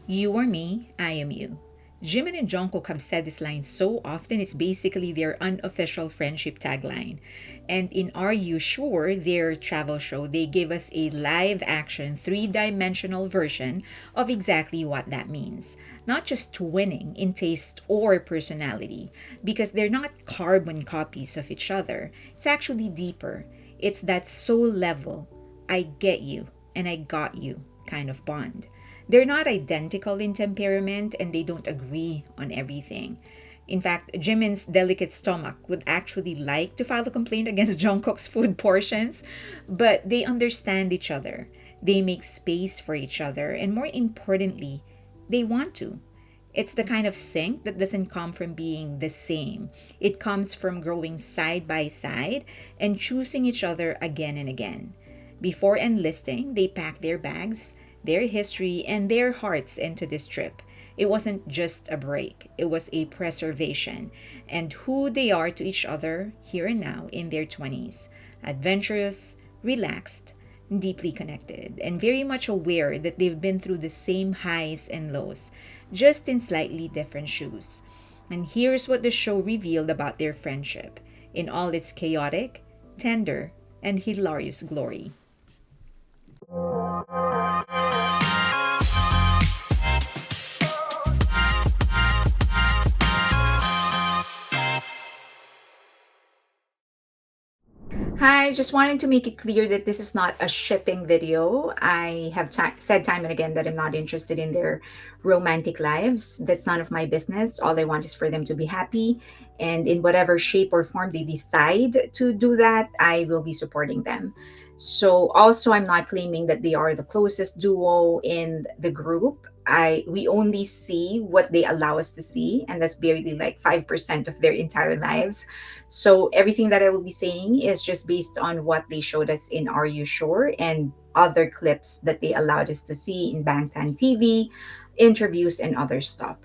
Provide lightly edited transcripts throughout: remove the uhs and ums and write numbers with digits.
You are me, I am you. Jimin and Jungkook have said this line so often, it's basically their unofficial friendship tagline. And in Are You Sure, their travel show, they gave us a live action, three-dimensional version of exactly what that means. Not just twinning in taste or personality, because they're not carbon copies of each other. It's actually deeper. It's that soul level, I get you and I got you kind of bond. They're not identical in temperament and they don't agree on everything. In fact, Jimin's delicate stomach would actually like to file a complaint against Jungkook's food portions, but they understand each other. They make space for each other, and more importantly, they want to. It's the kind of sync that doesn't come from being the same. It comes from growing side by side and choosing each other again and again. Before enlisting, they packed their bags, their history, and their hearts into this trip. It wasn't just a break, it was a preservation, and who they are to each other here and now in their 20s. Adventurous, relaxed, deeply connected, and very much aware that they've been through the same highs and lows, just in slightly different shoes. And here's what the show revealed about their friendship in all its chaotic, tender, and hilarious glory. Hi, just wanted to make it clear that this is not a shipping video. I have said time and again that I'm not interested in their romantic lives. That's none of my business. All I want is for them to be happy. And in whatever shape or form they decide to do that, I will be supporting them. So also I'm not claiming that they are the closest duo in the group. We only see what they allow us to see, and that's barely like 5% of their entire lives. So everything that I will be saying is just based on what they showed us in Are You Sure and other clips that they allowed us to see in Bangtan TV, interviews, and other stuff.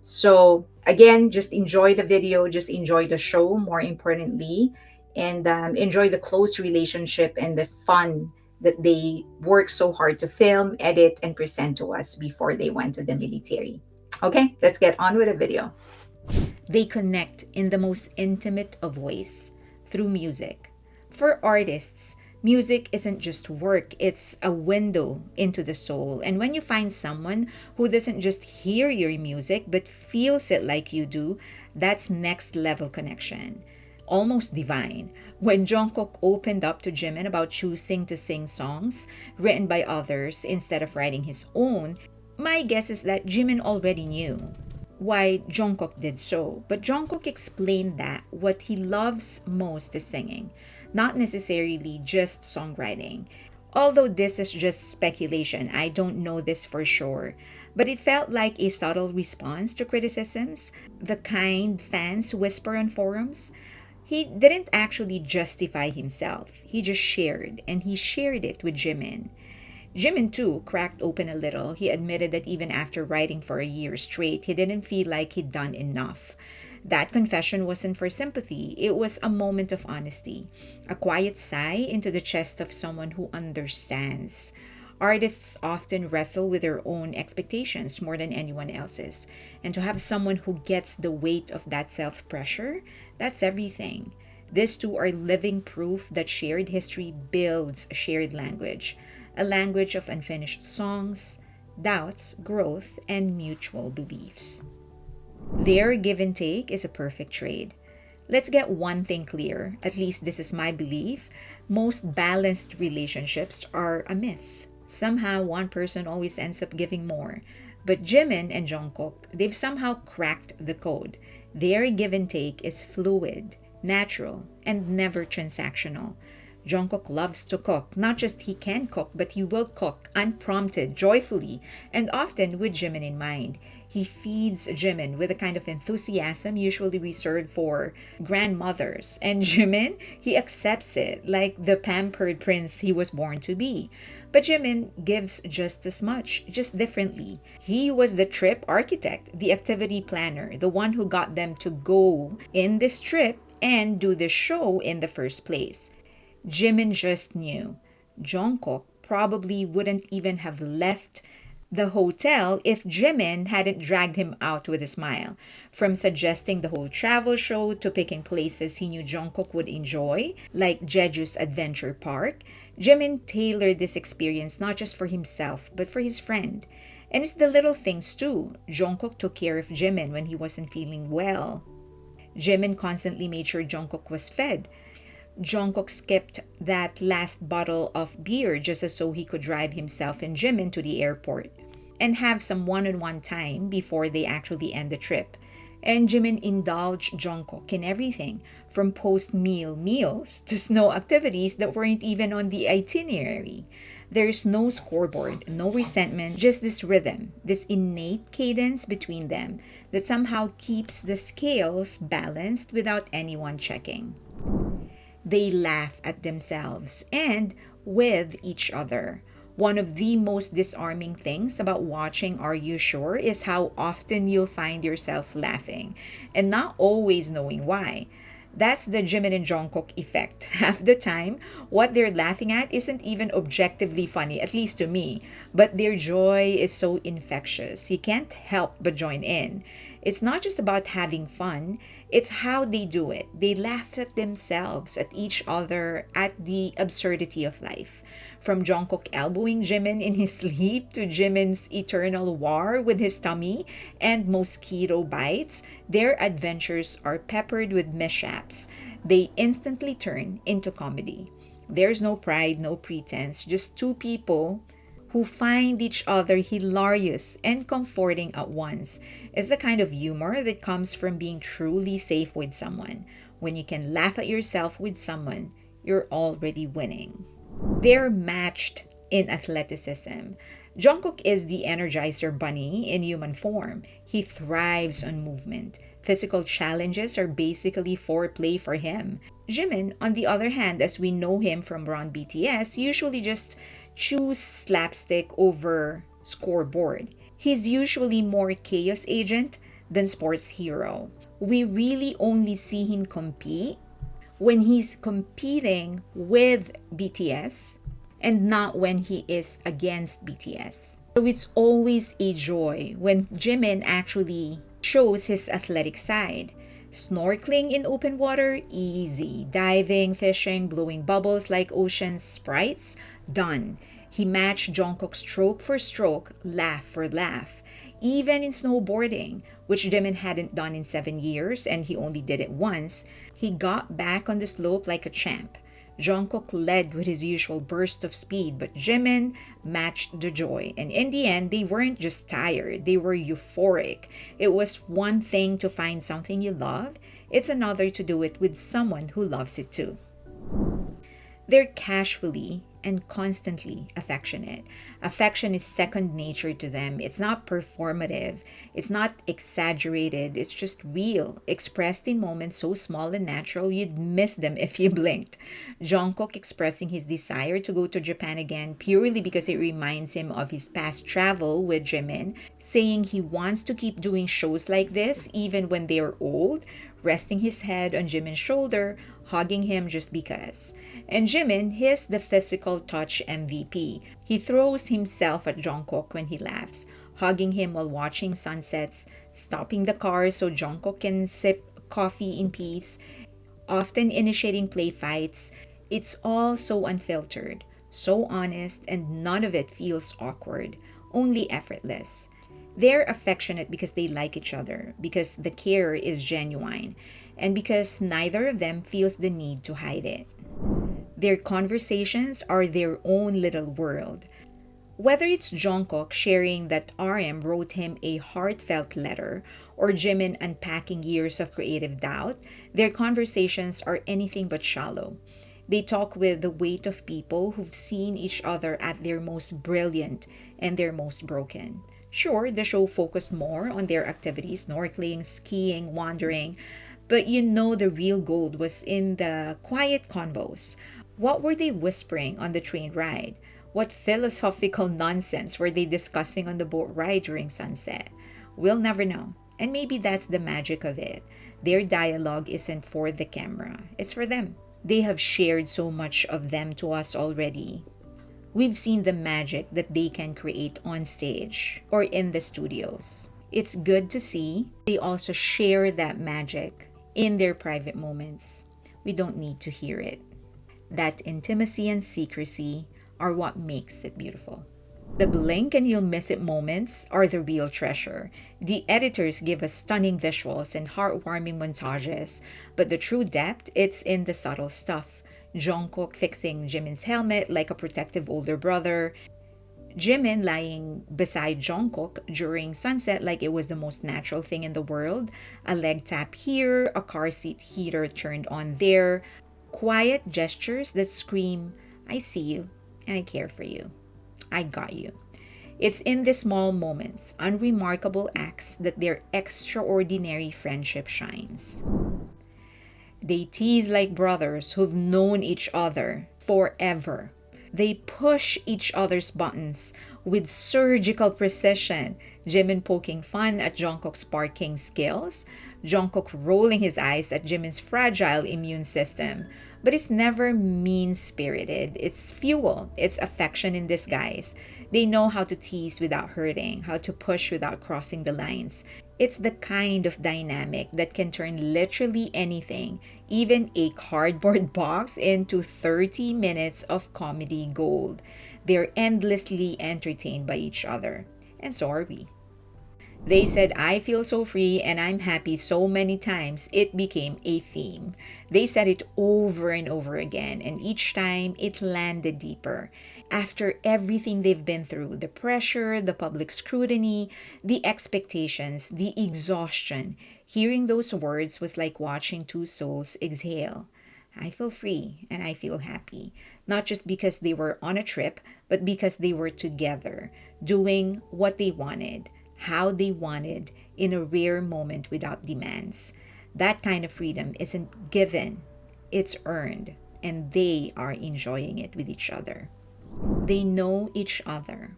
So again, just enjoy the video, just enjoy the show, more importantly, and enjoy the close relationship and the fun that they work so hard to film, edit, and present to us before they went to the military. Okay, let's get on with the video. They connect in the most intimate of ways through music. For artists, music isn't just work, it's a window into the soul. And when you find someone who doesn't just hear your music but feels it like you do, that's next level connection. Almost divine. When Jungkook opened up to Jimin about choosing to sing songs written by others instead of writing his own, my guess is that Jimin already knew why Jungkook did so. But Jungkook explained that what he loves most is singing, not necessarily just songwriting. Although this is just speculation, I don't know this for sure. But it felt like a subtle response to criticisms, the kind fans whisper on forums. He didn't actually justify himself, he just shared, and he shared it with Jimin. Jimin, too, cracked open a little. He admitted that even after writing for a year straight, he didn't feel like he'd done enough. That confession wasn't for sympathy, it was a moment of honesty, a quiet sigh into the chest of someone who understands. Artists often wrestle with their own expectations more than anyone else's. And to have someone who gets the weight of that self pressure, that's everything. These two are living proof that shared history builds a shared language, a language of unfinished songs, doubts, growth, and mutual beliefs. Their give and take is a perfect trade. Let's get one thing clear, at least this is my belief. Most balanced relationships are a myth. Somehow one person always ends up giving more. But Jimin and Jungkook, they've somehow cracked the code. Their give and take is fluid, natural, and never transactional. Jungkook loves to cook. Not just he can cook, but he will cook unprompted, joyfully, and often with Jimin in mind. He feeds Jimin with a kind of enthusiasm usually reserved for grandmothers. And Jimin, he accepts it like the pampered prince he was born to be. But Jimin gives just as much, just differently. He was the trip architect, the activity planner, the one who got them to go in this trip and do the show in the first place. Jimin just knew. Jungkook probably wouldn't even have left the hotel if Jimin hadn't dragged him out with a smile. From suggesting the whole travel show to picking places he knew Jungkook would enjoy, like Jeju's Adventure Park, Jimin tailored this experience not just for himself, but for his friend. And it's the little things too. Jungkook took care of Jimin when he wasn't feeling well. Jimin constantly made sure Jungkook was fed. Jungkook skipped that last bottle of beer just so he could drive himself and Jimin to the airport and have some one-on-one time before they actually end the trip. And Jimin indulged Jungkook in everything, from post-meal meals to snow activities that weren't even on the itinerary. There's no scoreboard, no resentment, just this rhythm, this innate cadence between them that somehow keeps the scales balanced without anyone checking. They laugh at themselves and with each other. One of the most disarming things about watching Are You Sure is how often you'll find yourself laughing and not always knowing why. That's the Jimin and Jungkook effect. Half the time, what they're laughing at isn't even objectively funny, at least to me, but their joy is so infectious. You can't help but join in. It's not just about having fun, it's how they do it. They laugh at themselves, at each other, at the absurdity of life. From Jungkook elbowing Jimin in his sleep to Jimin's eternal war with his tummy and mosquito bites, their adventures are peppered with mishaps. They instantly turn into comedy. There's no pride, no pretense, just two people who find each other hilarious and comforting at once. It's the kind of humor that comes from being truly safe with someone. When you can laugh at yourself with someone, you're already winning. They're matched in athleticism. Jungkook is the Energizer Bunny in human form. He thrives on movement. Physical challenges are basically foreplay for him. Jimin, on the other hand, as we know him from Run BTS, usually just choose slapstick over scoreboard. He's usually more chaos agent than sports hero. We really only see him compete when he's competing with BTS and not when he is against BTS. So it's always a joy when Jimin actually shows his athletic side. Snorkeling in open water, easy. Diving, fishing, blowing bubbles like ocean sprites, done. He matched Jungkook stroke for stroke, laugh for laugh. Even in snowboarding, which Jimin hadn't done in 7 years and he only did it once, he got back on the slope like a champ. Jungkook led with his usual burst of speed, but Jimin matched the joy. And in the end, they weren't just tired, they were euphoric. It was one thing to find something you love, it's another to do it with someone who loves it too. They're casually and constantly affectionate. Affection is second nature to them. It's not performative. It's not exaggerated. It's just real, expressed in moments so small and natural you'd miss them if you blinked. Jungkook expressing his desire to go to Japan again purely because it reminds him of his past travel with Jimin, saying he wants to keep doing shows like this even when they're old, resting his head on Jimin's shoulder, hugging him just because. And Jimin, he's the physical touch MVP. He throws himself at Jungkook when he laughs, hugging him while watching sunsets, stopping the car so Jungkook can sip coffee in peace, often initiating play fights. It's all so unfiltered, so honest, and none of it feels awkward, only effortless. They're affectionate because they like each other, because the care is genuine, and because neither of them feels the need to hide it. Their conversations are their own little world. Whether it's Jungkook sharing that RM wrote him a heartfelt letter or Jimin unpacking years of creative doubt, their conversations are anything but shallow. They talk with the weight of people who've seen each other at their most brilliant and their most broken. Sure, the show focused more on their activities, snorkeling, skiing, wandering, but you know the real gold was in the quiet convos. What were they whispering on the train ride? What philosophical nonsense were they discussing on the boat ride during sunset? We'll never know. And maybe that's the magic of it. Their dialogue isn't for the camera, it's for them. They have shared so much of them to us already. We've seen the magic that they can create on stage or in the studios. It's good to see they also share that magic in their private moments. We don't need to hear it. That intimacy and secrecy are what makes it beautiful. The blink and you'll miss it moments are the real treasure. The editors give us stunning visuals and heartwarming montages, but the true depth, it's in the subtle stuff. Jungkook fixing Jimin's helmet like a protective older brother, Jimin lying beside Jungkook during sunset like it was the most natural thing in the world, a leg tap here, a car seat heater turned on there, quiet gestures that scream, I see you and I care for you. I got you. It's in the small moments, unremarkable acts, that their extraordinary friendship shines. They tease like brothers who've known each other forever. They push each other's buttons with surgical precision. Jimin poking fun at Jungkook's parking skills, Jungkook rolling his eyes at Jimin's fragile immune system. But it's never mean spirited. It's fuel, it's affection in disguise. They know how to tease without hurting, how to push without crossing the lines. It's the kind of dynamic that can turn literally anything, even a cardboard box, into 30 minutes of comedy gold. They're endlessly entertained by each other. And so are we. They said, I feel so free and I'm happy so many times it became a theme. They said it over and over again, and each time it landed deeper. After everything they've been through, the pressure, the public scrutiny, the expectations, the exhaustion, hearing those words was like watching two souls exhale. I feel free and I feel happy, not just because they were on a trip, but because they were together, doing what they wanted, how they wanted, in a rare moment without demands. That kind of freedom isn't given, it's earned, and they are enjoying it with each other. They know each other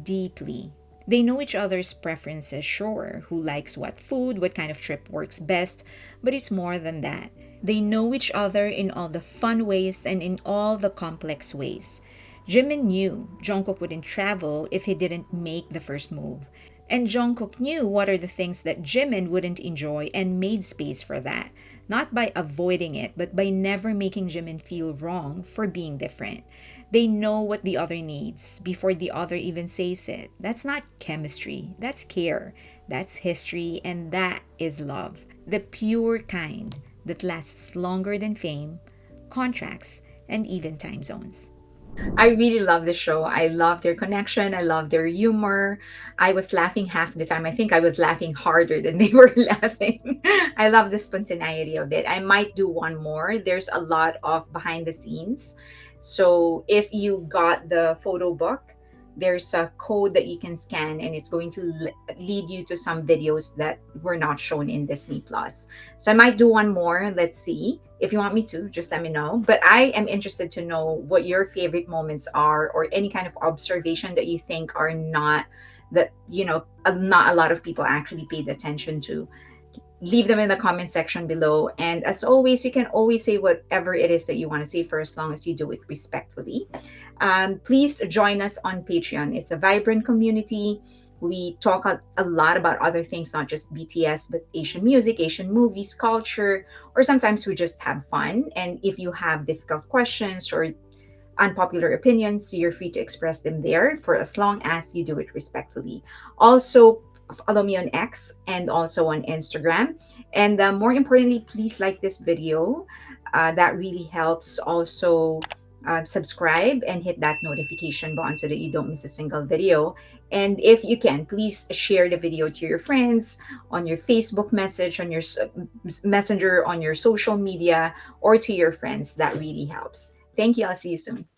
deeply. They know each other's preferences, sure, who likes what food, what kind of trip works best, but it's more than that. They know each other in all the fun ways and in all the complex ways. Jimin knew Jungkook wouldn't travel if he didn't make the first move. And Jungkook knew what are the things that Jimin wouldn't enjoy and made space for that. Not by avoiding it, but by never making Jimin feel wrong for being different. They know what the other needs before the other even says it. That's not chemistry, that's care, that's history, and that is love. The pure kind that lasts longer than fame, contracts, and even time zones. I really love the show. I love their connection. I love their humor. I was laughing half the time. I think I was laughing harder than they were laughing. I love the spontaneity of it. I might do one more. There's a lot of behind the scenes. So if you got the photo book, there's a code that you can scan and it's going to lead you to some videos that were not shown in Disney Plus. So I might do one more. Let's see. If you want me to, just let me know. But I am interested to know what your favorite moments are, or any kind of observation that you think are not, that, not a lot of people actually paid attention to. Leave them in the comment section below. And as always, you can always say whatever it is that you want to say, for as long as you do it respectfully. Please join us on Patreon. It's a vibrant community. We talk a lot about other things, not just BTS, but Asian music, Asian movies, culture, or sometimes we just have fun. And if you have difficult questions or unpopular opinions, you're free to express them there, for as long as you do it respectfully. Also, follow me on X and also on Instagram. And more importantly, please like this video. That really helps. Also, subscribe and hit that notification button so that you don't miss a single video. And if you can, please share the video to your friends, on your Facebook message, on your messenger, on your social media, or to your friends. That really helps. Thank you. I'll see you soon.